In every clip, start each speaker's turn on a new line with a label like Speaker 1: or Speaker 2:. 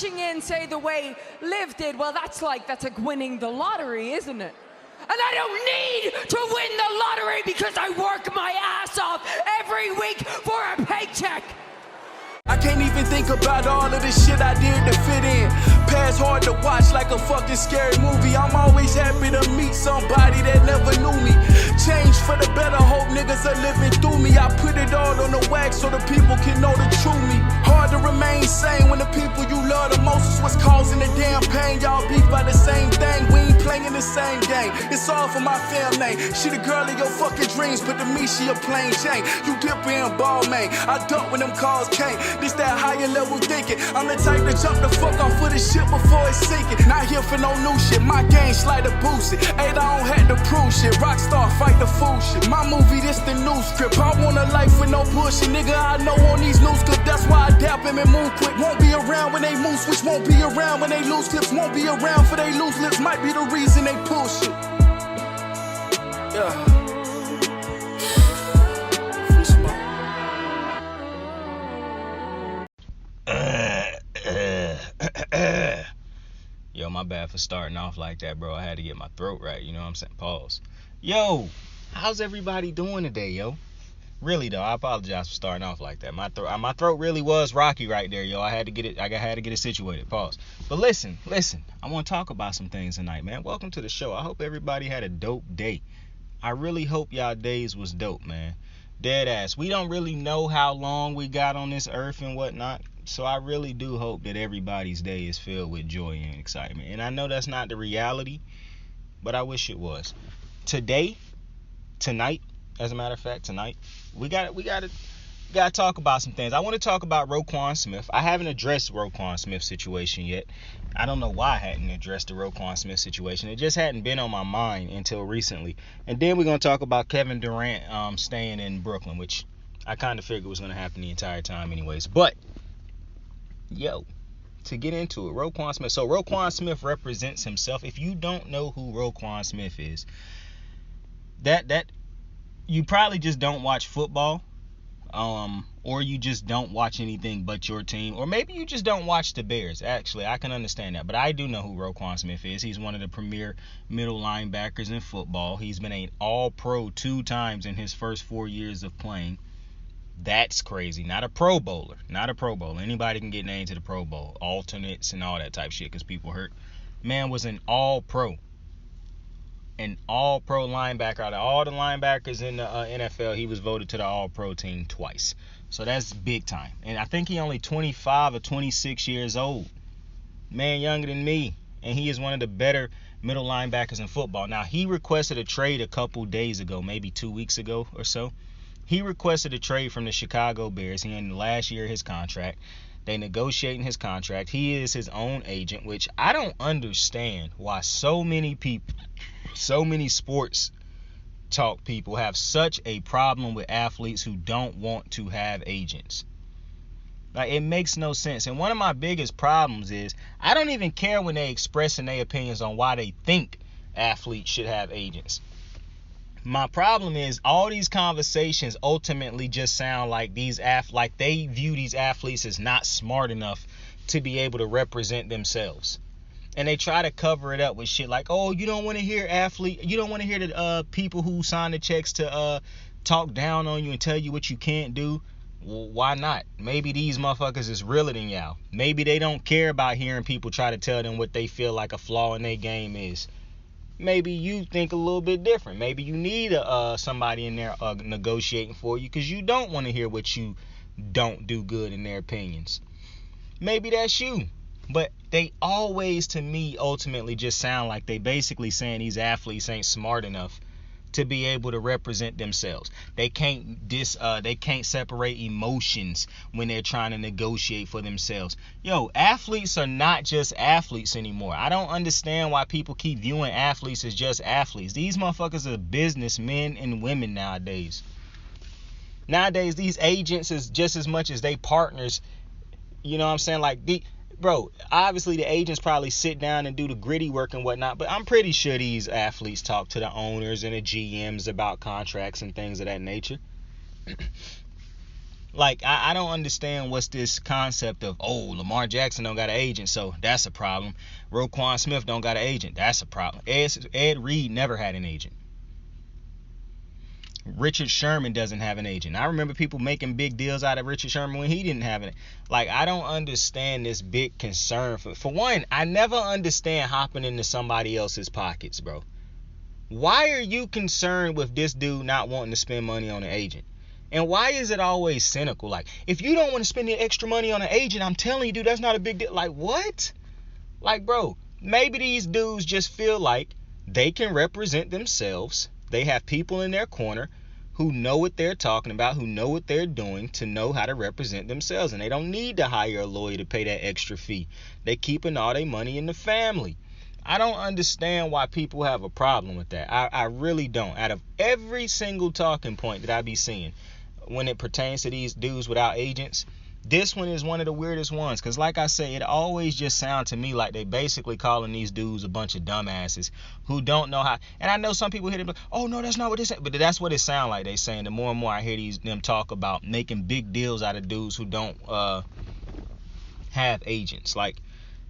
Speaker 1: cashing in, say, the way Liv did, well, that's like winning the lottery, isn't it? And I don't need to win the lottery because I work my ass off every week for a paycheck.
Speaker 2: I can't even think about all of the shit I did to fit in. Past hard to watch like a fucking scary movie. I'm always happy to meet somebody that never knew me. Change for the better, hope niggas are living through me. I put it all on the wax so the people can know the true me. Hard to remain sane when the people you love the most is what's causing the damn pain. Y'all beef by the same thing, we ain't playing the same game. It's all for my fam name. She the girl of your fucking dreams, but to me she a plain Jane. You dipper and ball man, I duck when them calls came. This that higher level thinking. I'm the type to jump the fuck off for the shit before it's sinking. Not here for no new shit, my game slight to boost it. Ain't I don't have to prove shit. Rockstar fight the fool shit. My movie, this the new script. I want a life with no bullshit, nigga. I know on these news clips. That's why I dap him and move quick. Won't be around when they move switch. Won't be around when they lose clips. Won't be around for they lose lips. Might be the reason they pull shit. Yeah.
Speaker 3: Yo, my bad for starting off like that, bro. I had to get my throat right, you know what I'm saying? Pause. Yo, how's everybody doing today, yo? Really though, I apologize for starting off like that. My throat really was rocky right there, yo. I had to get it situated. Pause. But listen. I want to talk about some things tonight, man. Welcome to the show. I hope everybody had a dope day. I really hope y'all days was dope, man. Dead ass. We don't really know how long we got on this earth and whatnot. So I really do hope that everybody's day is filled with joy and excitement. And I know that's not the reality, but I wish it was. Tonight, as a matter of fact, we got to talk about some things. I want to talk about Roquan Smith. I haven't addressed Roquan Smith's situation yet. I don't know why I hadn't addressed the Roquan Smith situation. It just hadn't been on my mind until recently. And then we're going to talk about Kevin Durant staying in Brooklyn, which I kind of figured was going to happen the entire time anyways. But yo, to get into it, Roquan Smith. So Roquan Smith represents himself. If you don't know who Roquan Smith is, that you probably just don't watch football, or you just don't watch anything but your team, or maybe you just don't watch the Bears. Actually, I can understand that, but I do know who Roquan Smith is. He's one of the premier middle linebackers in football. He's been an All-Pro 2 times in his first 4 years of playing. That's crazy. Not a Pro Bowler. Anybody can get named to the Pro Bowl. Alternates and all that type shit because people hurt. Man was an All-Pro. An All-Pro linebacker. Out of all the linebackers in the NFL, he was voted to the All-Pro team twice. So that's big time. And I think he only 25 or 26 years old. Man younger than me. And he is one of the better middle linebackers in football. Now, he requested a trade a couple days ago, maybe 2 weeks ago or so. He requested a trade from the Chicago Bears. He in the last year of his contract. They negotiating his contract. He is his own agent, which I don't understand why so many people, so many sports talk people have such a problem with athletes who don't want to have agents. Like, it makes no sense. And one of my biggest problems is I don't even care when they expressing their opinions on why they think athletes should have agents. My problem is all these conversations ultimately just sound like like they view these athletes as not smart enough to be able to represent themselves. And they try to cover it up with shit like, oh, you don't want to hear the people who sign the checks to talk down on you and tell you what you can't do. Well, why not? Maybe these motherfuckers is realer than y'all. Maybe they don't care about hearing people try to tell them what they feel like a flaw in their game is. Maybe you think a little bit different. Maybe you need somebody in there negotiating for you because you don't want to hear what you don't do good in their opinions. Maybe that's you. But they always, to me, ultimately just sound like they basically saying these athletes ain't smart enough to be able to represent themselves. They can't separate emotions when they're trying to negotiate for themselves. Yo, athletes are not just athletes anymore. I don't understand why people keep viewing athletes as just athletes. These motherfuckers are businessmen and women nowadays. Nowadays, these agents is just as much as they partners. You know what I'm saying? Like, obviously the agents probably sit down and do the gritty work and whatnot, but I'm pretty sure these athletes talk to the owners and the GMs about contracts and things of that nature. Like, I don't understand what's this concept of, oh, Lamar Jackson don't got an agent, so that's a problem. Roquan Smith don't got an agent, that's a problem. Ed Reed never had an agent. Richard Sherman doesn't have an agent. I remember people making big deals out of Richard Sherman when he didn't have it. Like, I don't understand this big concern. For one, I never understand hopping into somebody else's pockets, bro. Why are you concerned with this dude not wanting to spend money on an agent? And why is it always cynical? Like, if you don't want to spend the extra money on an agent, I'm telling you, dude, that's not a big deal. Like, what? Like, bro, maybe these dudes just feel like they can represent themselves. They have people in their corner who know what they're talking about, who know what they're doing to know how to represent themselves. And they don't need to hire a lawyer to pay that extra fee. They're keeping all their money in the family. I don't understand why people have a problem with that. I really don't. Out of every single talking point that I be seeing when it pertains to these dudes without agents, this one is one of the weirdest ones. Because like I say, it always just sounds to me like they basically calling these dudes a bunch of dumbasses who don't know how. And I know some people hit it like, oh no, that's not what they say. But that's what it sounds like they saying. The more and more I hear them talk about making big deals out of dudes who don't have agents. Like,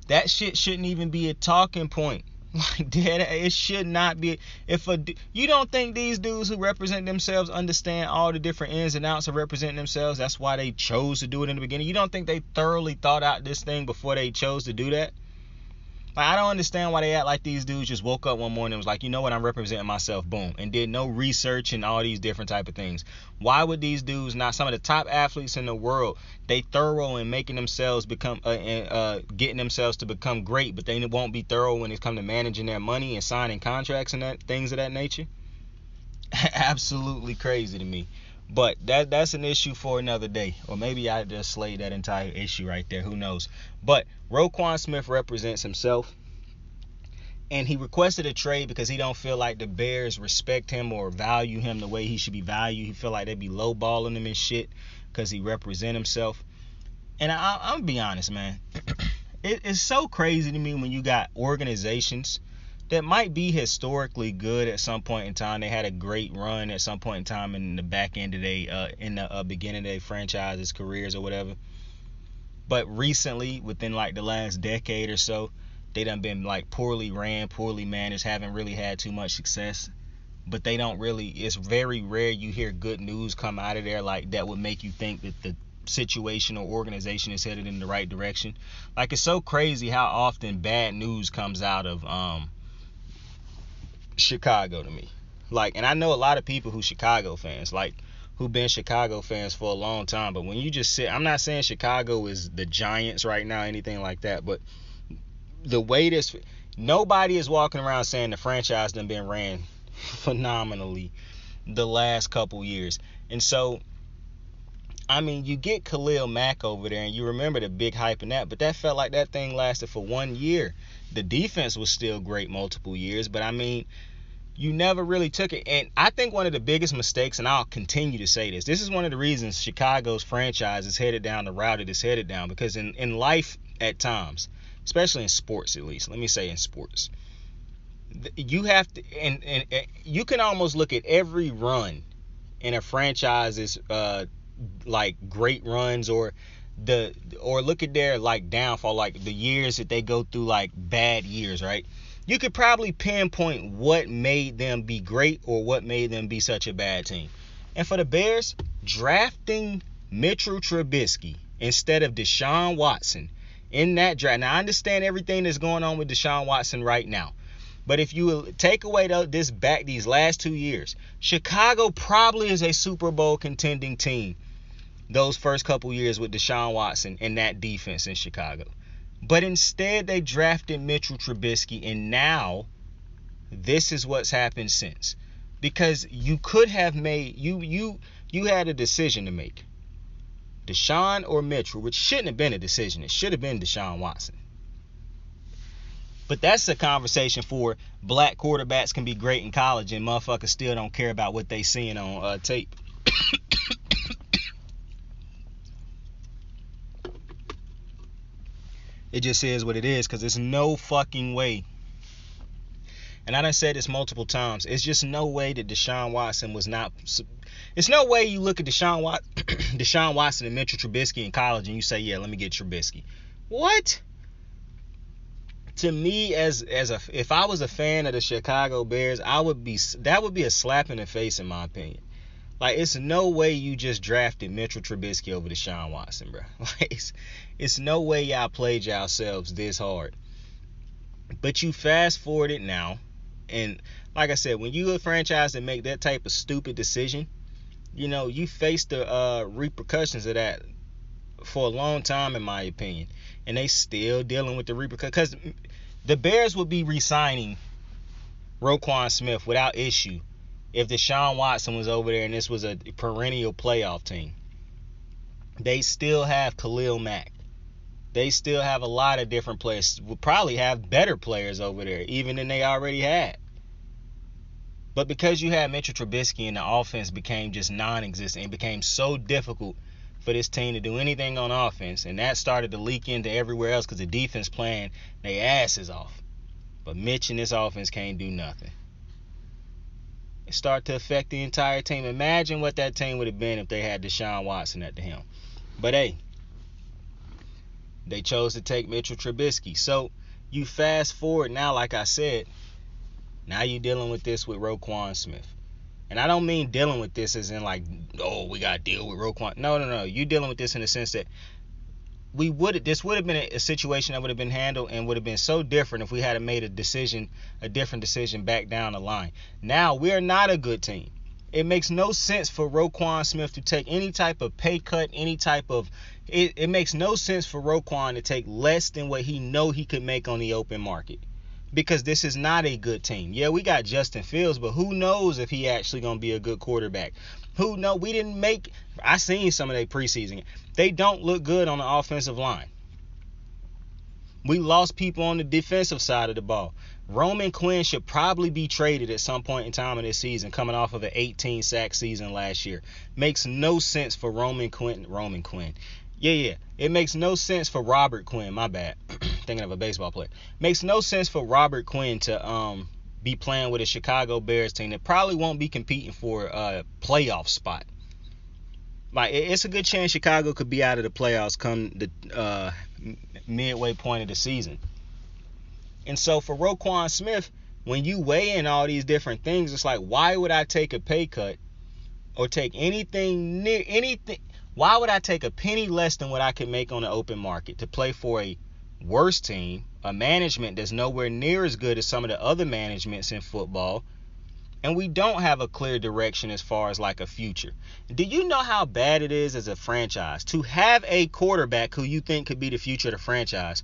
Speaker 3: that shit shouldn't even be a talking point. Like, it should not be. You don't think these dudes who represent themselves understand all the different ins and outs of representing themselves? That's why they chose to do it in the beginning. You don't think they thoroughly thought out this thing before they chose to do that? Like, I don't understand why they act like these dudes just woke up one morning and was like, you know what, I'm representing myself, boom, and did no research and all these different type of things. Why would these dudes not, some of the top athletes in the world, they thorough in making themselves become, getting themselves to become great, but they won't be thorough when it comes to managing their money and signing contracts and things of that nature? Absolutely crazy to me. But that's an issue for another day. Or maybe I just slayed that entire issue right there. Who knows? But Roquan Smith represents himself. And he requested a trade because he don't feel like the Bears respect him or value him the way he should be valued. He feel like they be lowballing him and shit because he represent himself. And I'm going to be honest, man. It's so crazy to me when you got organizations that might be historically good at some point in time. They had a great run at some point in time in the back end of the beginning of their franchises, careers or whatever. But recently, within like the last decade or so, they done been like poorly ran, poorly managed, haven't really had too much success. But they don't really, it's very rare you hear good news come out of there like that would make you think that the situation or organization is headed in the right direction. Like, it's so crazy how often bad news comes out of Chicago to me. Like, and I know a lot of people who Chicago fans, like, who've been Chicago fans for a long time, but when you just sit, I'm not saying Chicago is the Giants right now, anything like that, but the way this, nobody is walking around saying the franchise done been ran phenomenally the last couple years. And so, I mean, you get Khalil Mack over there, and you remember the big hype in that, but that felt like that thing lasted for 1 year. The defense was still great multiple years, but I mean, you never really took it. And I think one of the biggest mistakes, and I'll continue to say this is one of the reasons Chicago's franchise is headed down the route it is headed down, because in life at times, especially in sports at least, let me say in sports, you have to, and you can almost look at every run in a franchise's like great runs or look at their like downfall, like the years that they go through like bad years, right? You could probably pinpoint what made them be great or what made them be such a bad team. And for the Bears, drafting Mitchell Trubisky instead of Deshaun Watson in that draft. Now, I understand everything that's going on with Deshaun Watson right now, but if you take away these last 2 years, Chicago probably is a Super Bowl contending team those first couple years with Deshaun Watson and that defense in Chicago. But instead, they drafted Mitchell Trubisky, and now this is what's happened since. Because you could have made, you had a decision to make. Deshaun or Mitchell, which shouldn't have been a decision. It should have been Deshaun Watson. But that's a conversation for black quarterbacks can be great in college and motherfuckers still don't care about what they seeing on tape. It just is what it is, because there's no fucking way. And I done said this multiple times. It's just no way that Deshaun Watson was not It's no way you look at Deshaun Watson and Mitchell Trubisky in college and you say, yeah, let me get Trubisky. What? To me, if I was a fan of the Chicago Bears, that would be a slap in the face, in my opinion. Like, it's no way you just drafted Mitchell Trubisky over Deshaun Watson, bro. Like, it's no way y'all played yourselves this hard. But you fast forward it now, and like I said, when you a franchise that make that type of stupid decision, you face the repercussions of that for a long time, in my opinion. And they still dealing with the repercussions. Because the Bears would be re-signing Roquan Smith without issue if Deshaun Watson was over there and this was a perennial playoff team. They still have Khalil Mack. They still have a lot of different players. Will probably have better players over there, even than they already had. But because you had Mitchell Trubisky and the offense became just non-existent, it became so difficult for this team to do anything on offense, and that started to leak into everywhere else because the defense playing their asses off. But Mitch and this offense can't do nothing. It started to affect the entire team. Imagine what that team would have been if they had Deshaun Watson at the helm. But hey, they chose to take Mitchell Trubisky. So you fast forward now, like I said, now you're dealing with this with Roquan Smith. And I don't mean dealing with this as in like, oh, we got to deal with Roquan. No. You're dealing with this in the sense that this would have been a situation that would have been handled and would have been so different if we had made a different decision back down the line. Now, we're not a good team. It makes no sense for Roquan Smith to take any type of pay cut, it makes no sense for Roquan to take less than what he know he could make on the open market. Because this is not a good team. Yeah, we got Justin Fields, but who knows if he actually going to be a good quarterback. Who knows? I seen some of their preseason. They don't look good on the offensive line. We lost people on the defensive side of the ball. Roman Quinn should probably be traded at some point in time in this season, coming off of an 18-sack season last year. Makes no sense for Roman Quinn. Yeah. It makes no sense for Robert Quinn. My bad. Thinking of a baseball player. Makes no sense for Robert Quinn to be playing with a Chicago Bears team that probably won't be competing for a playoff spot. Like, it's a good chance Chicago could be out of the playoffs come the midway point of the season. And so for Roquan Smith, when you weigh in all these different things, it's like, why would I take a pay cut or take anything? Why would I take a penny less than what I could make on the open market to play for a worse team, a management that's nowhere near as good as some of the other managements in football, and we don't have a clear direction as far as like a future? Do you know how bad it is as a franchise to have a quarterback who you think could be the future of the franchise,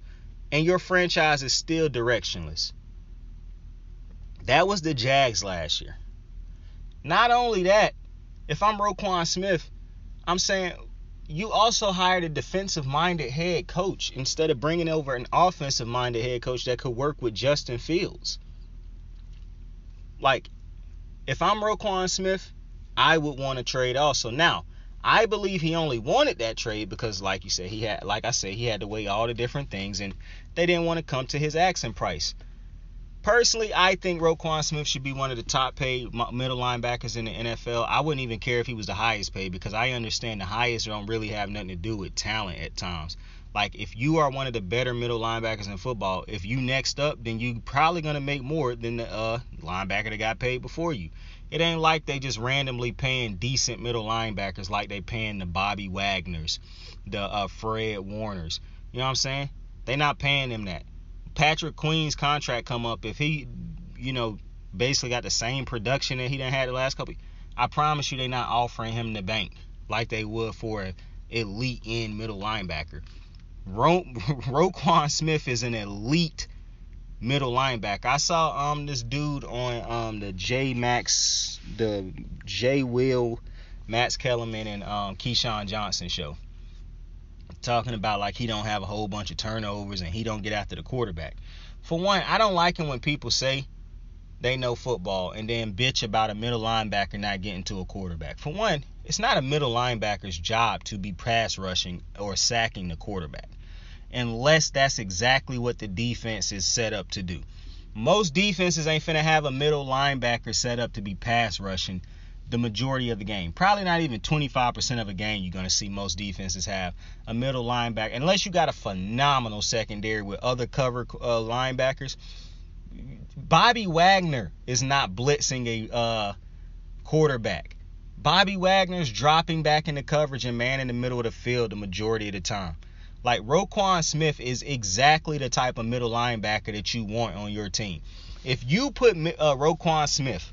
Speaker 3: and your franchise is still directionless? That was the Jags last year. Not only that, if I'm Roquan Smith, I'm saying you also hired a defensive-minded head coach instead of bringing over an offensive-minded head coach that could work with Justin Fields. Like, if I'm Roquan Smith, I would want to trade also. Now, I believe he only wanted that trade because, like you said, he had to weigh all the different things, and they didn't want to come to his asking price. Personally, I think Roquan Smith should be one of the top paid middle linebackers in the NFL. I wouldn't even care if he was the highest paid, because I understand the highest don't really have nothing to do with talent at times. Like, if you are one of the better middle linebackers in football, if you next up, then you probably going to make more than the linebacker that got paid before you. It ain't like they just randomly paying decent middle linebackers like they paying the Bobby Wagners, the Fred Warners. You know what I'm saying? They not paying them that. Patrick Queen's contract come up, if he, basically got the same production that he done had the last couple, I promise you they not offering him the bank like they would for an elite end middle linebacker. Roquan Smith is an elite middle linebacker. I saw this dude on the J Will, Max Kellerman, and Keyshawn Johnson show, talking about like he don't have a whole bunch of turnovers and he don't get after the quarterback. For one, I don't like it when people say they know football and then bitch about a middle linebacker not getting to a quarterback. For one, it's not a middle linebacker's job to be pass rushing or sacking the quarterback, unless that's exactly what the defense is set up to do. Most defenses ain't finna have a middle linebacker set up to be pass rushing the majority of the game. Probably not even 25% of a game you're going to see most defenses have a middle linebacker. Unless you got a phenomenal secondary with other cover linebackers. Bobby Wagner is not blitzing a quarterback. Bobby Wagner's dropping back into coverage and man in the middle of the field the majority of the time. Like, Roquan Smith is exactly the type of middle linebacker that you want on your team. If you put Roquan Smith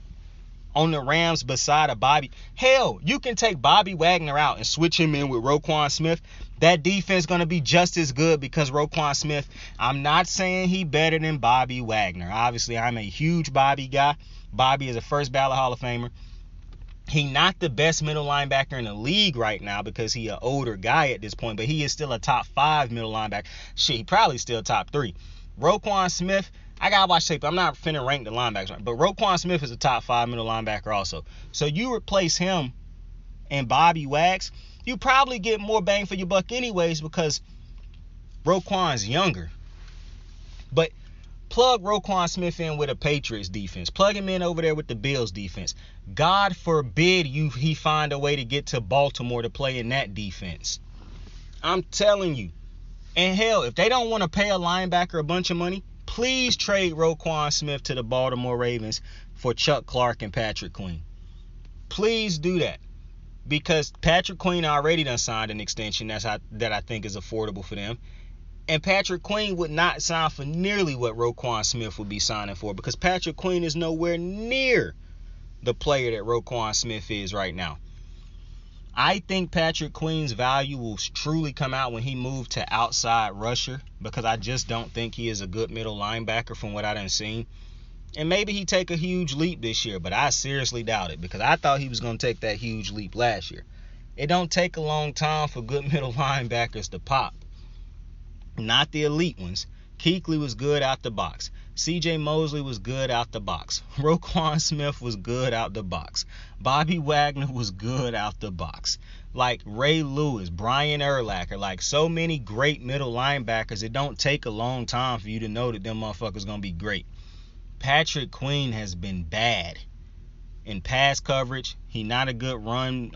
Speaker 3: on the Rams beside a Bobby, hell, you can take Bobby Wagner out and switch him in with Roquan Smith. That defense going to be just as good because Roquan Smith, I'm not saying he better than Bobby Wagner. Obviously, I'm a huge Bobby guy. Bobby is a first ballot Hall of Famer. He not the best middle linebacker in the league right now because he an older guy at this point, but he is still a top 5 middle linebacker. Shit, he probably still top 3. Roquan Smith, I gotta watch tape. I'm not finna rank the linebackers, but Roquan Smith is a top 5 middle linebacker also. So you replace him and Bobby Wags, you probably get more bang for your buck anyways because Roquan's younger. But plug Roquan Smith in with a Patriots defense. Plug him in over there with the Bills defense. God forbid he find a way to get to Baltimore to play in that defense. I'm telling you. And hell, if they don't want to pay a linebacker a bunch of money, please trade Roquan Smith to the Baltimore Ravens for Chuck Clark and Patrick Queen. Please do that. Because Patrick Queen already done signed an extension that I think is affordable for them. And Patrick Queen would not sign for nearly what Roquan Smith would be signing for because Patrick Queen is nowhere near the player that Roquan Smith is right now. I think Patrick Queen's value will truly come out when he moved to outside rusher because I just don't think he is a good middle linebacker from what I done seen. And maybe he take a huge leap this year, but I seriously doubt it because I thought he was going to take that huge leap last year. It don't take a long time for good middle linebackers to pop. Not the elite ones. Kuechly was good out the box. C.J. Mosley was good out the box. Roquan Smith was good out the box. Bobby Wagner was good out the box. Like Ray Lewis, Brian Urlacher, like so many great middle linebackers, it don't take a long time for you to know that them motherfuckers gonna be great. Patrick Queen has been bad in pass coverage. He not a good run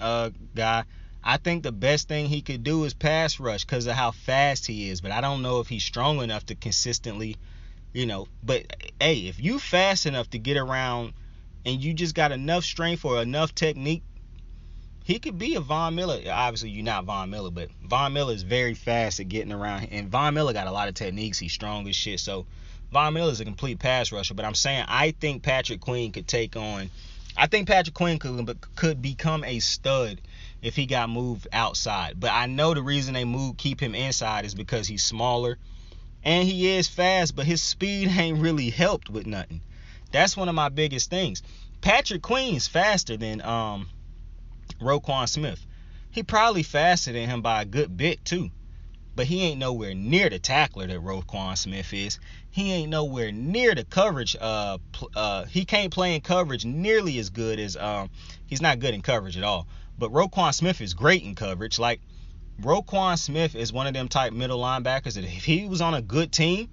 Speaker 3: guy. I think the best thing he could do is pass rush because of how fast he is. But I don't know if he's strong enough to consistently, But, hey, if you fast enough to get around and you just got enough strength or enough technique, he could be a Von Miller. Obviously, you're not Von Miller, but Von Miller is very fast at getting around. And Von Miller got a lot of techniques. He's strong as shit. So, Von Miller is a complete pass rusher. But I'm saying I think Patrick Queen could take on – I think Patrick Queen could become a stud if he got moved outside. But I know the reason they keep him inside is because he's smaller and he is fast, but his speed ain't really helped with nothing. That's one of my biggest things. Patrick Queen's faster than Roquan Smith. He probably faster than him by a good bit too. But he ain't nowhere near the tackler that Roquan Smith is. He ain't nowhere near the coverage. He can't play in coverage nearly as good as he's not good in coverage at all. But Roquan Smith is great in coverage. Like, Roquan Smith is one of them type middle linebackers that if he was on a good team,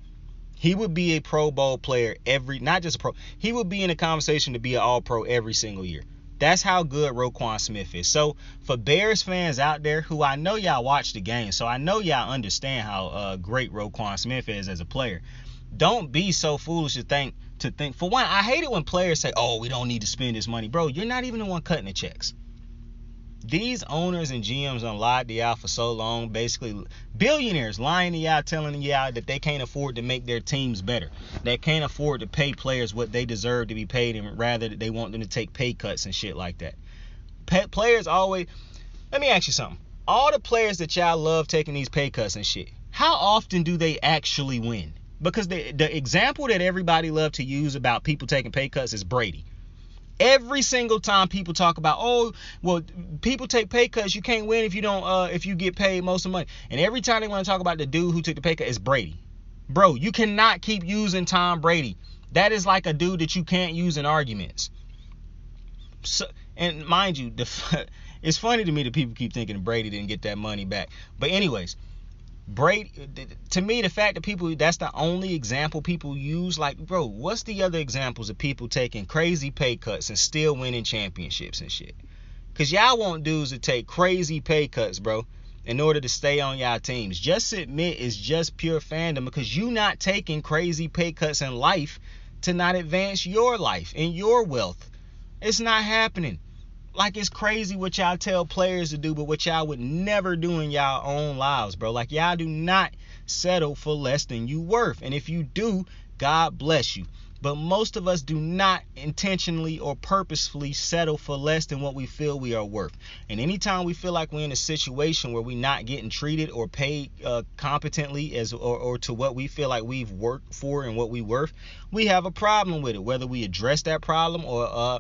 Speaker 3: he would be a Pro Bowl player not just a pro. He would be in a conversation to be an All-Pro every single year. That's how good Roquan Smith is. So, for Bears fans out there who I know y'all watch the game, so I know y'all understand how great Roquan Smith is as a player. Don't be so foolish to think. For one, I hate it when players say, oh, we don't need to spend this money. Bro, you're not even the one cutting the checks. These owners and GMs done lied to y'all for so long. Basically, billionaires lying to y'all, telling y'all that they can't afford to make their teams better. They can't afford to pay players what they deserve to be paid, and rather that they want them to take pay cuts and shit like that. Players always... Let me ask you something. All the players that y'all love taking these pay cuts and shit, how often do they actually win? Because the example that everybody love to use about people taking pay cuts is Brady. Every single time people talk about, oh, well, people take pay cuts, you can't win if you don't, if you get paid most of the money. And every time they want to talk about the dude who took the pay cut, it's Brady. Bro, you cannot keep using Tom Brady. That is like a dude that you can't use in arguments. So, and mind you, it's funny to me that people keep thinking Brady didn't get that money back. But anyways, Brady, to me, the fact that that's the only example people use, like, bro, what's the other examples of people taking crazy pay cuts and still winning championships and shit? Because y'all want dudes to take crazy pay cuts, bro, in order to stay on y'all teams. Just admit it's just pure fandom, because you not taking crazy pay cuts in life to not advance your life and your wealth. It's not happening. Like, it's crazy what y'all tell players to do, but what y'all would never do in y'all own lives, bro. Like, y'all do not settle for less than you worth. And if you do, God bless you. But most of us do not intentionally or purposefully settle for less than what we feel we are worth. And anytime we feel like we're in a situation where we're not getting treated or paid competently or to what we feel like we've worked for and what we worth, we have a problem with it. Whether we address that problem or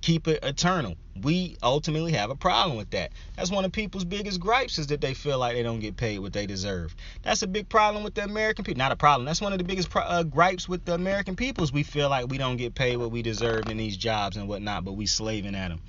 Speaker 3: keep it eternal, we ultimately have a problem with that. That's one of people's biggest gripes, is that they feel like they don't get paid what they deserve. That's a big problem with the American people. Not a problem. That's one of the biggest gripes with the American people, is we feel like we don't get paid what we deserve in these jobs and whatnot, but we slaving at them.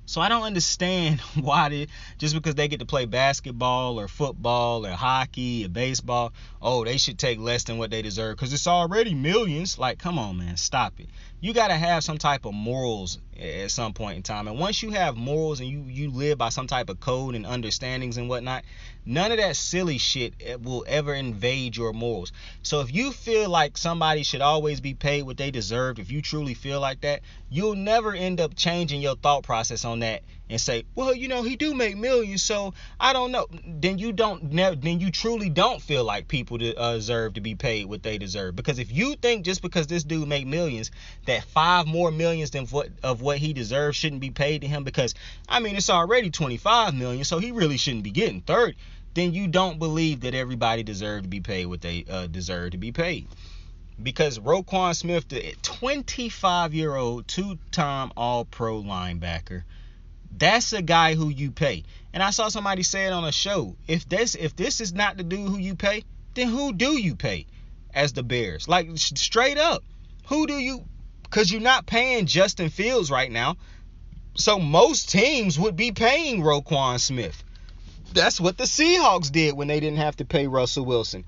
Speaker 3: So I don't understand why just because they get to play basketball or football or hockey or baseball, oh, they should take less than what they deserve because it's already millions. Like, come on, man, stop it. You got to have some type of morals at some point in time. And once you have morals and you live by some type of code and understandings and whatnot, none of that silly shit will ever invade your morals. So if you feel like somebody should always be paid what they deserve, if you truly feel like that, you'll never end up changing your thought process on that and say, well, you know, he do make millions, so I don't know. Then you truly don't feel like people deserve to be paid what they deserve. Because if you think just because this dude make millions that 5 more millions than what he deserves shouldn't be paid to him, because I mean it's already 25 million, so he really shouldn't be getting 30, then you don't believe that everybody deserves to be paid what they deserve to be paid. Because Roquan Smith, the 25-year-old two-time All-Pro linebacker, that's a guy who you pay. And I saw somebody say it on a show. If this is not the dude who you pay, then who do you pay as the Bears? Like, straight up, who do you? Because you're not paying Justin Fields right now. So most teams would be paying Roquan Smith. That's what the Seahawks did when they didn't have to pay Russell Wilson.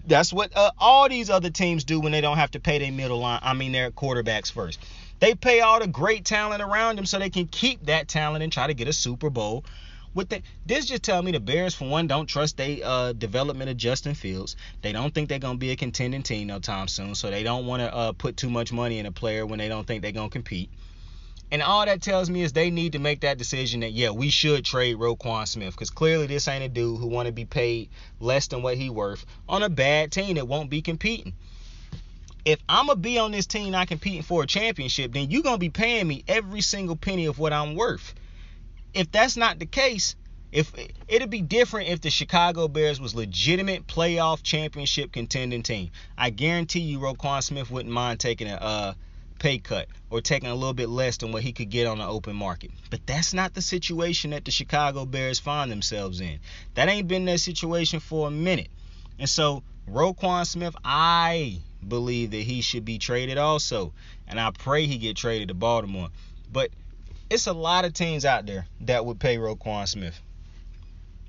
Speaker 3: That's what all these other teams do when they don't have to pay their their quarterbacks first. They pay all the great talent around them so they can keep that talent and try to get a Super Bowl. This just tell me the Bears, for one, don't trust their development of Justin Fields. They don't think they're going to be a contending team no time soon, so they don't want to put too much money in a player when they don't think they're going to compete. And all that tells me is they need to make that decision that, yeah, we should trade Roquan Smith, because clearly this ain't a dude who want to be paid less than what he worth on a bad team that won't be competing. If I'm going to be on this team not competing for a championship, then you're going to be paying me every single penny of what I'm worth. If that's not the case, it'd be different if the Chicago Bears was legitimate playoff championship contending team. I guarantee you Roquan Smith wouldn't mind taking a pay cut or taking a little bit less than what he could get on the open market. But that's not the situation that the Chicago Bears find themselves in. That ain't been their situation for a minute. And so Roquan Smith, I believe that he should be traded also. And I pray he get traded to Baltimore. But it's a lot of teams out there that would pay Roquan Smith.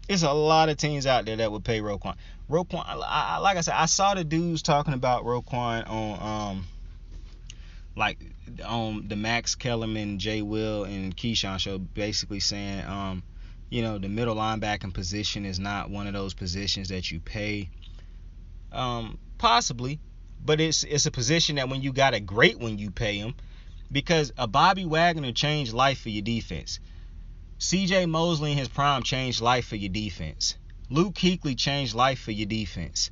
Speaker 3: It's a lot of teams out there that would pay Roquan. Like I said, I saw the dudes talking about Roquan on the Max Kellerman, Jay Will, and Keyshawn show, basically saying, the middle linebacking position is not one of those positions that you pay. Possibly, but it's a position that when you got a great one, you pay him, because a Bobby Wagner changed life for your defense. C.J. Mosley in his prime changed life for your defense. Luke Kuechly changed life for your defense.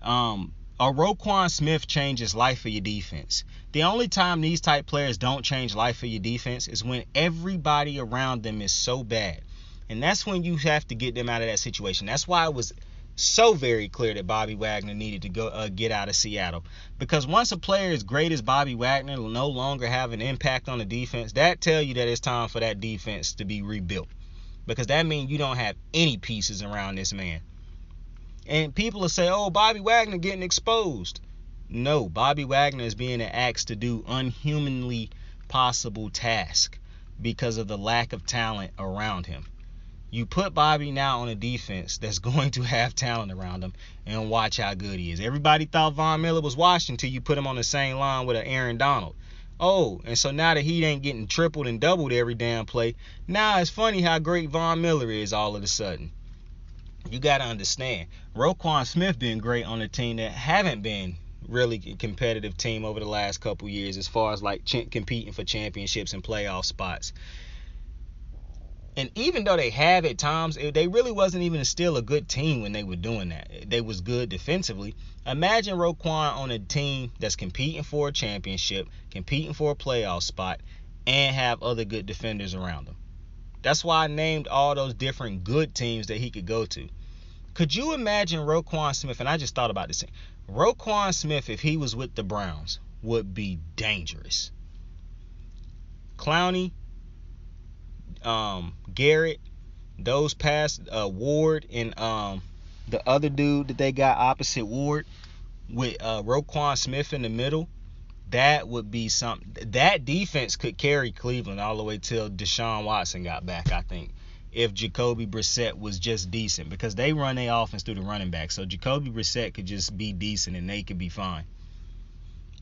Speaker 3: A Roquan Smith changes life for your defense. The only time these type players don't change life for your defense is when everybody around them is so bad. And that's when you have to get them out of that situation. That's why it was so very clear that Bobby Wagner needed to go get out of Seattle. Because once a player as great as Bobby Wagner will no longer have an impact on the defense, that tell you that it's time for that defense to be rebuilt. Because that means you don't have any pieces around this man. And people will say, oh, Bobby Wagner getting exposed. No, Bobby Wagner is being asked to do unhumanly possible tasks because of the lack of talent around him. You put Bobby now on a defense that's going to have talent around him, and watch how good he is. Everybody thought Von Miller was washed until you put him on the same line with an Aaron Donald. Oh, and so now that he ain't getting tripled and doubled every damn play, now it's funny how great Von Miller is all of a sudden. You got to understand, Roquan Smith been great on a team that haven't been really a competitive team over the last couple years as far as like competing for championships and playoff spots. And even though they have at times, they really wasn't even still a good team when they were doing that. They was good defensively. Imagine Roquan on a team that's competing for a championship, competing for a playoff spot, and have other good defenders around them. That's why I named all those different good teams that he could go to. Could you imagine Roquan Smith, and I just thought about this thing, Roquan Smith, if he was with the Browns, would be dangerous. Clowney, Garrett, those past Ward and the other dude that they got opposite Ward with Roquan Smith in the middle, that would be something. That defense could carry Cleveland all the way till Deshaun Watson got back, I think, if Jacoby Brissett was just decent, because they run their offense through the running back. So Jacoby Brissett could just be decent and they could be fine.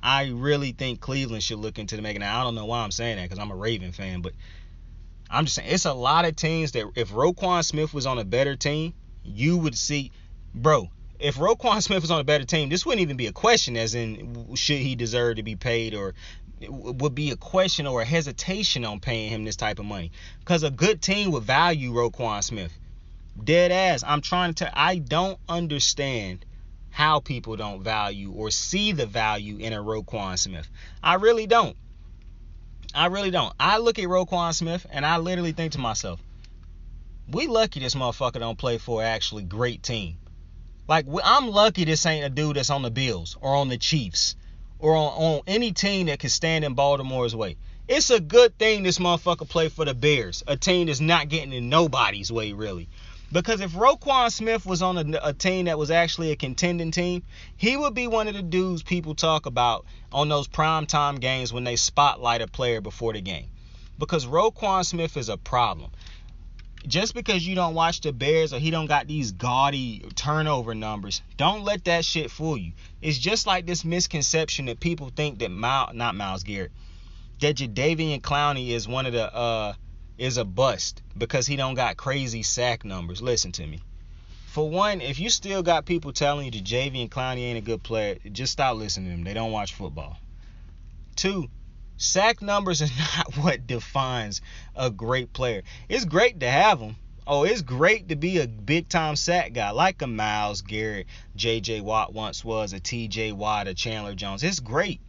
Speaker 3: I really think Cleveland should look into the making. Now, I don't know why I'm saying that because I'm a Raven fan, but I'm just saying, it's a lot of teams that if Roquan Smith was on a better team, you would see, bro, if Roquan Smith was on a better team, this wouldn't even be a question as in should he deserve to be paid, or it would be a question or a hesitation on paying him this type of money. Because a good team would value Roquan Smith. Dead ass. I don't understand how people don't value or see the value in a Roquan Smith. I really don't. I look at Roquan Smith and I literally think to myself, we lucky this motherfucker don't play for an actually great team. Like, I'm lucky this ain't a dude that's on the Bills or on the Chiefs or on any team that can stand in Baltimore's way. It's a good thing this motherfucker play for the Bears, a team that's not getting in nobody's way, really. Because if Roquan Smith was on a team that was actually a contending team, he would be one of the dudes people talk about on those primetime games when they spotlight a player before the game. Because Roquan Smith is a problem. Just because you don't watch the Bears or he don't got these gaudy turnover numbers, don't let that shit fool you. It's just like this misconception that people think that not Myles Garrett, that Jadeveon Clowney is one of the is a bust because he don't got crazy sack numbers. Listen to me. For one, if you still got people telling you that Jadeveon Clowney ain't a good player, just stop listening to them. They don't watch football. Two, sack numbers are not what defines a great player. It's great to have them. Oh, it's great to be a big-time sack guy like a Myles Garrett, J.J. Watt once was, a T.J. Watt, a Chandler Jones. It's great.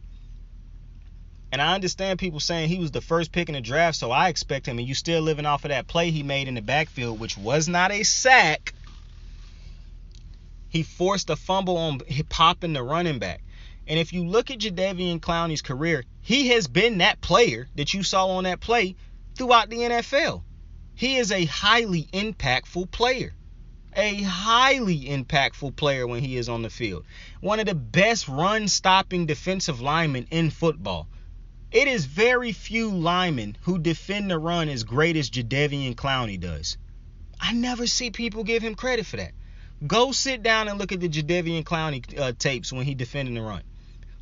Speaker 3: And I understand people saying he was the first pick in the draft, so I expect him, and you still living off of that play he made in the backfield, which was not a sack. He forced a fumble on popping the running back. And if you look at Jadeveon Clowney's career, he has been that player that you saw on that play throughout the NFL. He is a highly impactful player. A highly impactful player when he is on the field. One of the best run-stopping defensive linemen in football. It is very few linemen who defend the run as great as Jadeveon Clowney does. I never see people give him credit for that. Go sit down and look at the Jadeveon Clowney tapes when he defending the run.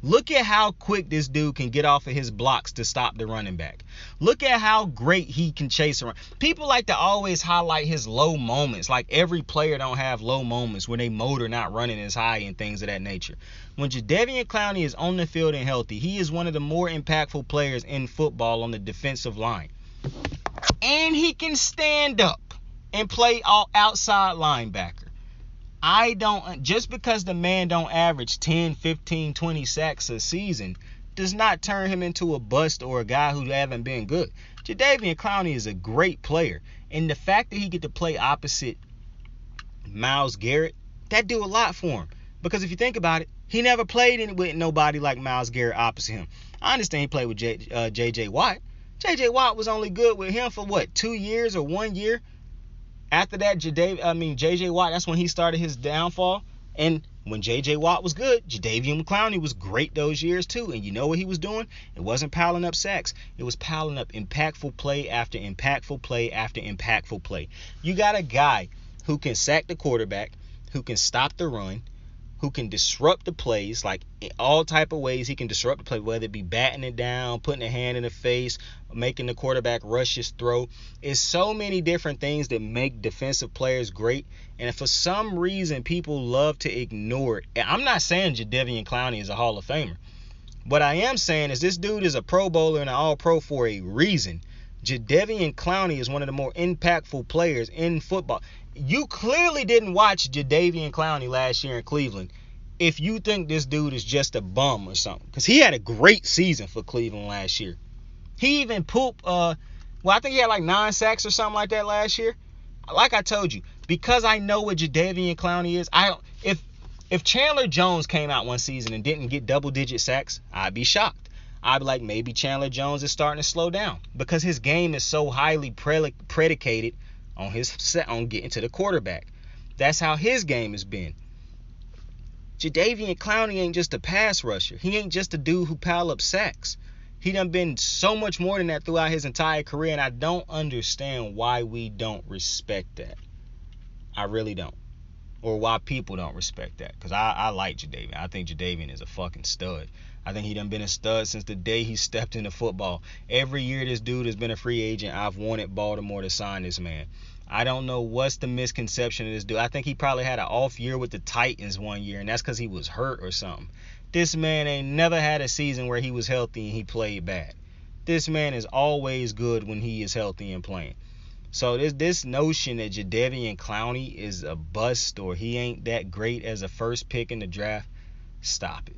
Speaker 3: Look at how quick this dude can get off of his blocks to stop the running back. Look at how great he can chase around. People like to always highlight his low moments. Like every player don't have low moments when they motor not running as high and things of that nature. When Jadeveon Clowney is on the field and healthy, he is one of the more impactful players in football on the defensive line. And he can stand up and play outside linebacker. Just because the man don't average 10, 15, 20 sacks a season does not turn him into a bust or a guy who haven't been good. Jadeveon Clowney is a great player. And the fact that he get to play opposite Myles Garrett, that do a lot for him. Because if you think about it, he never played with nobody like Myles Garrett opposite him. I understand he played with J.J. Watt. J.J. Watt was only good with him for 2 years or 1 year? After that, J.J. Watt, that's when he started his downfall. And When J.J. Watt was good, Jadeveon Clowney was great those years too. And you know what he was doing? It wasn't piling up sacks. It was piling up impactful play after impactful play after impactful play. You got a guy who can sack the quarterback, who can stop the run, who can disrupt the plays, like in all type of ways he can disrupt the play, whether it be batting it down, putting a hand in the face, making the quarterback rush his throw. It's so many different things that make defensive players great, and for some reason people love to ignore it. And I'm not saying Jadeveon Clowney is a Hall of Famer. What I am saying is this dude is a Pro Bowler and an All-Pro for a reason. Jadeveon Clowney is one of the more impactful players in football. You clearly didn't watch Jadeveon Clowney last year in Cleveland if you think this dude is just a bum or something. Because he had a great season for Cleveland last year. He even I think he had like 9 sacks or something like that last year. Like I told you, because I know what Jadeveon Clowney is, if Chandler Jones came out one season and didn't get double-digit sacks, I'd be shocked. I'd be like, maybe Chandler Jones is starting to slow down because his game is so highly predicated on getting to the quarterback. That's how his game has been. Jadeveon Clowney ain't just a pass rusher. He ain't just a dude who pile up sacks. He done been so much more than that throughout his entire career, and I don't understand why we don't respect that. I really don't. Or why people don't respect that. Because I like Jadeveon. I think Jadeveon is a fucking stud. I think he done been a stud since the day he stepped into football. Every year this dude has been a free agent, I've wanted Baltimore to sign this man. I don't know what's the misconception of this dude. I think he probably had an off year with the Titans one year, and that's because he was hurt or something. This man ain't never had a season where he was healthy and he played bad. This man is always good when he is healthy and playing. So this notion that Jadeveon Clowney is a bust or he ain't that great as a first pick in the draft, stop it.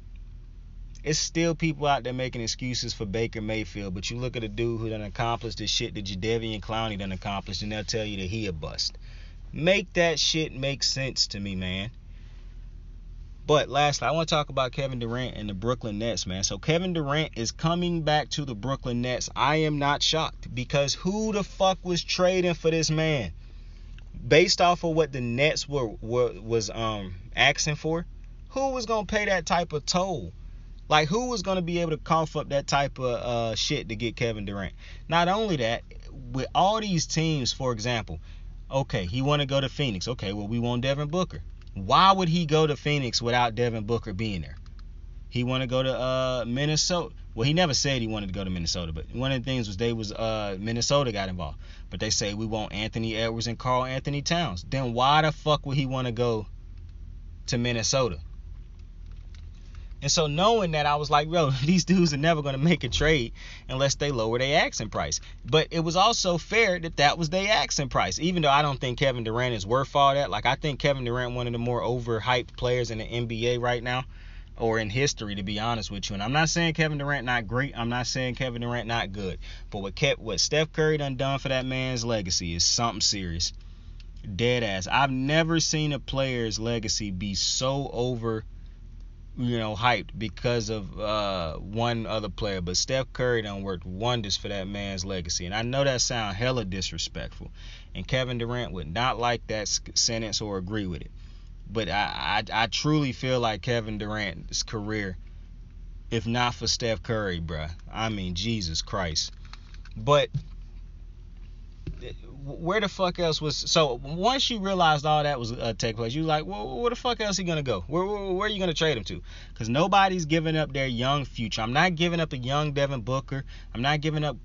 Speaker 3: It's still people out there making excuses for Baker Mayfield, but you look at a dude who done accomplished the shit that Jadeveon Clowney done accomplished, and they'll tell you that he a bust. Make that shit make sense to me, man. But lastly, I want to talk about Kevin Durant and the Brooklyn Nets, man. So Kevin Durant is coming back to the Brooklyn Nets. I am not shocked because who the fuck was trading for this man? Based off of what the Nets was asking for, who was gonna pay that type of toll? Like, who was going to be able to cough up that type of shit to get Kevin Durant? Not only that, with all these teams, for example, okay, he want to go to Phoenix. Okay, well, we want Devin Booker. Why would he go to Phoenix without Devin Booker being there? He want to go to Minnesota. Well, he never said he wanted to go to Minnesota, but one of the things was Minnesota got involved. But they say we want Anthony Edwards and Karl Anthony Towns. Then why the fuck would he want to go to Minnesota? And so knowing that, I was like, bro, these dudes are never going to make a trade unless they lower their asking price. But it was also fair that was their asking price, even though I don't think Kevin Durant is worth all that. Like, I think Kevin Durant one of the more overhyped players in the NBA right now, or in history, to be honest with you. And I'm not saying Kevin Durant not great. I'm not saying Kevin Durant not good. But what Steph Curry done for that man's legacy is something serious. Dead ass. I've never seen a player's legacy be so over hyped because of one other player, but Steph Curry done worked wonders for that man's legacy. And I know that sounds hella disrespectful, and Kevin Durant would not like that sentence or agree with it. But I truly feel like Kevin Durant's career, if not for Steph Curry, bruh, I mean, Jesus Christ. But where the fuck else was... So once you realized all that was take place, you like, well, where the fuck else he gonna go? Where are you gonna trade him to? Because nobody's giving up their young future. I'm not giving up a young Devin Booker. I'm not giving up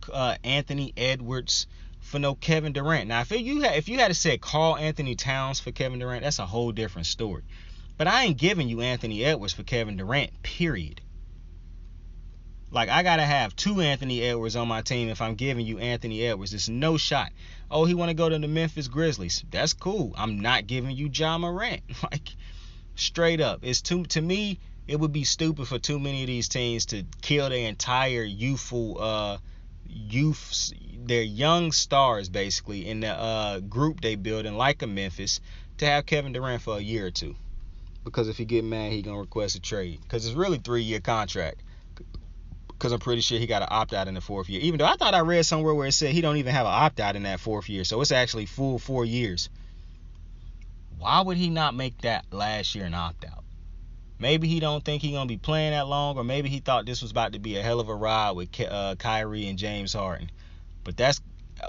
Speaker 3: Anthony Edwards for no Kevin Durant. Now, if you had to say Karl Anthony Towns for Kevin Durant, that's a whole different story. But I ain't giving you Anthony Edwards for Kevin Durant, period. Like, I gotta have 2 Anthony Edwards on my team if I'm giving you Anthony Edwards. There's no shot. Oh, he want to go to the Memphis Grizzlies. That's cool. I'm not giving you Ja Morant. Like, straight up. To me, it would be stupid for too many of these teams to kill their entire their young stars, basically, in the group they build in, like a Memphis, to have Kevin Durant for a year or two. Because if he get mad, he gonna request a trade. Because it's really 3-year contract. Because I'm pretty sure he got an opt-out in the 4th year. Even though I thought I read somewhere where it said he don't even have an opt-out in that 4th year. So it's actually full 4 years. Why would he not make that last year an opt-out? Maybe he don't think he gonna be playing that long, or maybe he thought this was about to be a hell of a ride with Kyrie and James Harden. But that's,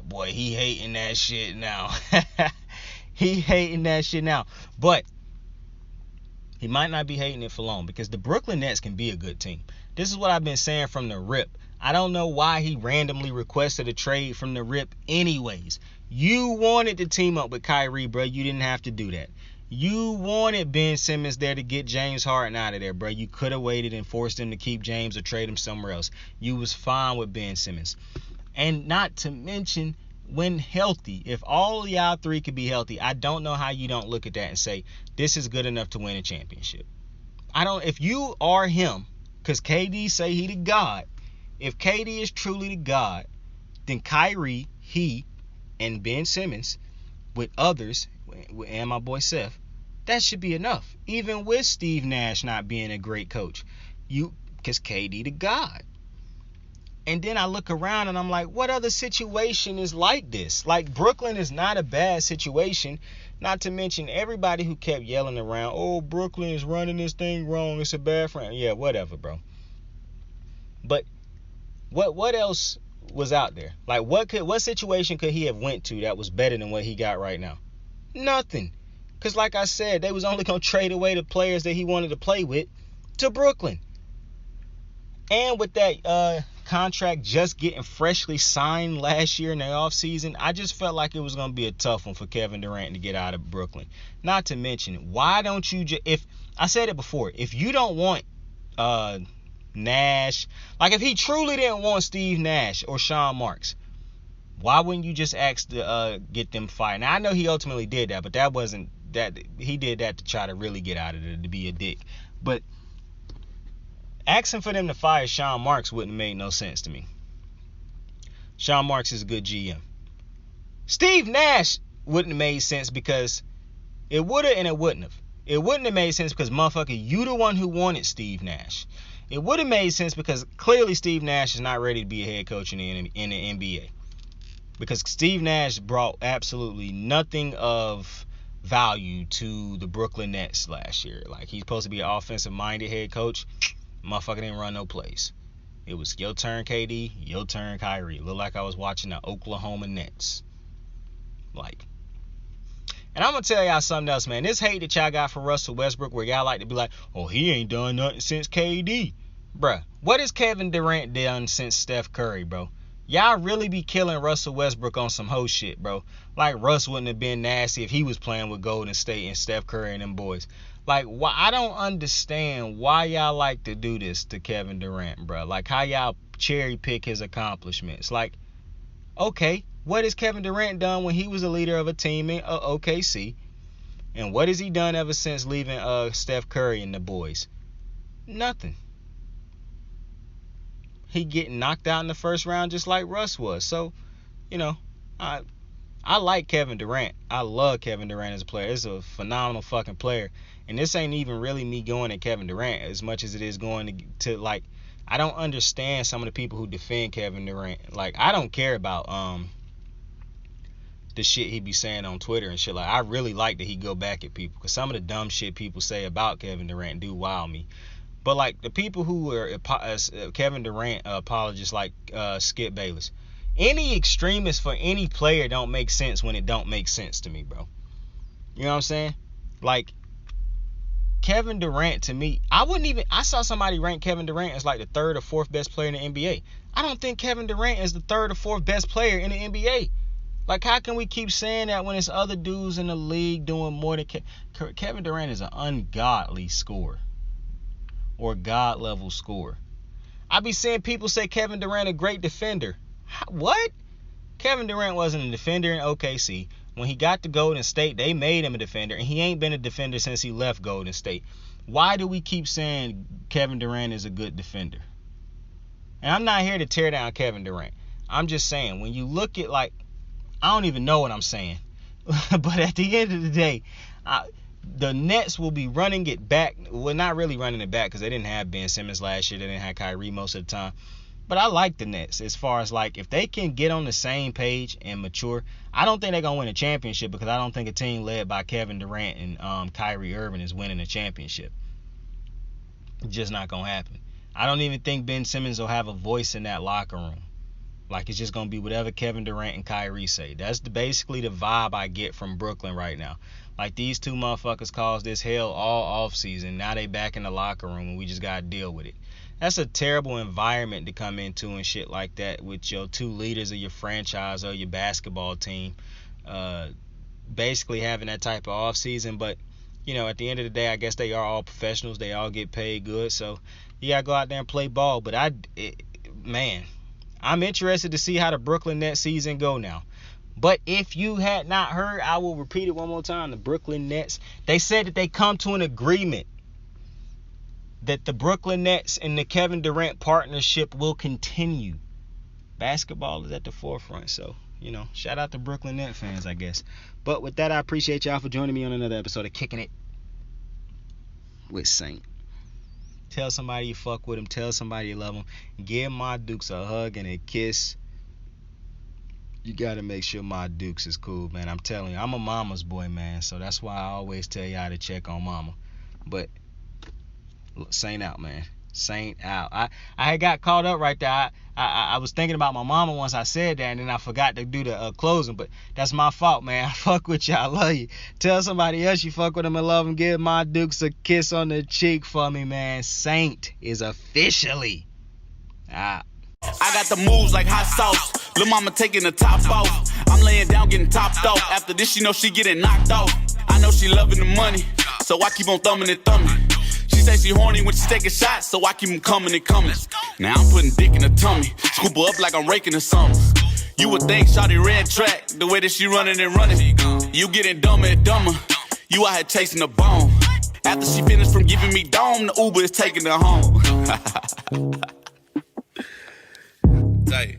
Speaker 3: boy, he hating that shit now. He hating that shit now. But he might not be hating it for long, because the Brooklyn Nets can be a good team. This is what I've been saying from the rip. I don't know why he randomly requested a trade from the rip anyways. You wanted to team up with Kyrie, bro. You didn't have to do that. You wanted Ben Simmons there to get James Harden out of there, bro. You could have waited and forced him to keep James or trade him somewhere else. You was fine with Ben Simmons. And not to mention, when healthy, if all of y'all three could be healthy, I don't know how you don't look at that and say, this is good enough to win a championship. If you are him, because KD say he the God, if KD is truly the God, then Kyrie, he, and Ben Simmons, with others, and my boy Seth, that should be enough. Even with Steve Nash not being a great coach, because KD the God. And then I look around and I'm like, what other situation is like this? Like, Brooklyn is not a bad situation. Not to mention everybody who kept yelling around, oh, Brooklyn is running this thing wrong, it's a bad friend. Yeah, whatever, bro. But what else was out there? Like, what situation could he have went to that was better than what he got right now? Nothing. Because like I said, they was only going to trade away the players that he wanted to play with to Brooklyn. And with that contract just getting freshly signed last year in the offseason, I just felt like it was going to be a tough one for Kevin Durant to get out of Brooklyn. Not to mention, why don't you if I said it before, if you don't want Nash, like if he truly didn't want Steve Nash or Sean Marks, why wouldn't you just ask to get them fired? Now, I know he ultimately did that, but that wasn't that. He did that to try to really get out of it, to be a dick. But asking for them to fire Sean Marks wouldn't have made no sense to me. Sean Marks is a good GM. Steve Nash wouldn't have made sense, because it would have and it wouldn't have. It wouldn't have made sense because, motherfucker, you the one who wanted Steve Nash. It would have made sense because clearly Steve Nash is not ready to be a head coach in the NBA. Because Steve Nash brought absolutely nothing of value to the Brooklyn Nets last year. Like, he's supposed to be an offensive-minded head coach. Motherfucker didn't run no plays. It was your turn, KD, your turn, Kyrie. It looked like I was watching the Oklahoma Nets. Like, and I'm going to tell y'all something else, man. This hate that y'all got for Russell Westbrook, where y'all like to be like, oh, he ain't done nothing since KD. Bruh, what has Kevin Durant done since Steph Curry, bro? Y'all really be killing Russell Westbrook on some hoe shit, bro. Like, Russ wouldn't have been nasty if he was playing with Golden State and Steph Curry and them boys. Like, why? I don't understand why y'all like to do this to Kevin Durant, bro. Like, how y'all cherry pick his accomplishments. Like, okay, what has Kevin Durant done when he was a leader of a team in OKC? And what has he done ever since leaving Steph Curry and the boys? Nothing. He getting knocked out in the first round just like Russ was. So, you know, I like Kevin Durant. I love Kevin Durant as a player. He's a phenomenal fucking player. And this ain't even really me going at Kevin Durant as much as it is going to like, I don't understand some of the people who defend Kevin Durant. Like, I don't care about the shit he be saying on Twitter and shit. Like, I really like that he go back at people, because some of the dumb shit people say about Kevin Durant do wow me. But, like, the people who are Kevin Durant apologists, like Skip Bayless, any extremist for any player don't make sense when it don't make sense to me, bro. You know what I'm saying? Like, Kevin Durant, to me, I saw somebody rank Kevin Durant as like the third or fourth best player in the NBA. I don't think Kevin Durant is the third or fourth best player in the NBA. Like, how can we keep saying that when it's other dudes in the league doing more than Kevin Durant is an ungodly scorer. Or God level scorer. I be seeing people say Kevin Durant a great defender. What? Kevin Durant wasn't a defender in OKC. When he got to Golden State, they made him a defender, and he ain't been a defender since he left Golden State. Why do we keep saying Kevin Durant is a good defender? And I'm not here to tear down Kevin Durant. I'm just saying, when you look at, like, I don't even know what I'm saying. But at the end of the day, the Nets will be running it back. Well, not really running it back, because they didn't have Ben Simmons last year. They didn't have Kyrie most of the time. But I like the Nets as far as, like, if they can get on the same page and mature. I don't think they're going to win a championship, because I don't think a team led by Kevin Durant and Kyrie Irving is winning a championship. Just not gonna happen. I don't even think Ben Simmons will have a voice in that locker room. Like, it's just gonna be whatever Kevin Durant and Kyrie say. That's basically the vibe I get from Brooklyn right now. Like, these two motherfuckers caused this hell all offseason. Now they back in the locker room and we just gotta deal with it. That's a terrible environment to come into and shit like that with your two leaders of your franchise or your basketball team. Basically having that type of offseason. But, you know, at the end of the day, I guess they are all professionals. They all get paid good. So you gotta go out there and play ball. But man, I'm interested to see how the Brooklyn Nets season go now. But if you had not heard, I will repeat it one more time. The Brooklyn Nets, they said that they come to an agreement that the Brooklyn Nets and the Kevin Durant partnership will continue. Basketball is at the forefront. So, you know, shout out to Brooklyn Nets fans, I guess. But with that, I appreciate y'all for joining me on another episode of Kicking It with Saint. Tell somebody you fuck with them. Tell somebody you love them. Give my Dukes a hug and a kiss. You got to make sure my Dukes is cool, man. I'm telling you, I'm a mama's boy, man. So that's why I always tell y'all to check on mama. But Saint out, man. Saint out. I had got caught up right there. I was thinking about my mama once I said that, and then I forgot to do the closing. But that's my fault, man. I fuck with you. I love you. Tell somebody else you fuck with them and love them. Give my Dukes a kiss on the cheek for me, man. Saint is officially out.
Speaker 4: I got the moves like hot sauce. Lil' mama taking the top off. I'm laying down getting topped off. After this, you know she getting knocked off. I know she loving the money, so I keep on thumbing and thumbing. She say she horny when she taking shots, so I keep them coming and coming. Now I'm putting dick in her tummy, scoop her up like I'm raking her something. You would think shawty red track, the way that she running and running. You getting dumber and dumber, you out here chasing the bone. After she finished from giving me dome, the Uber is taking her home. Tight.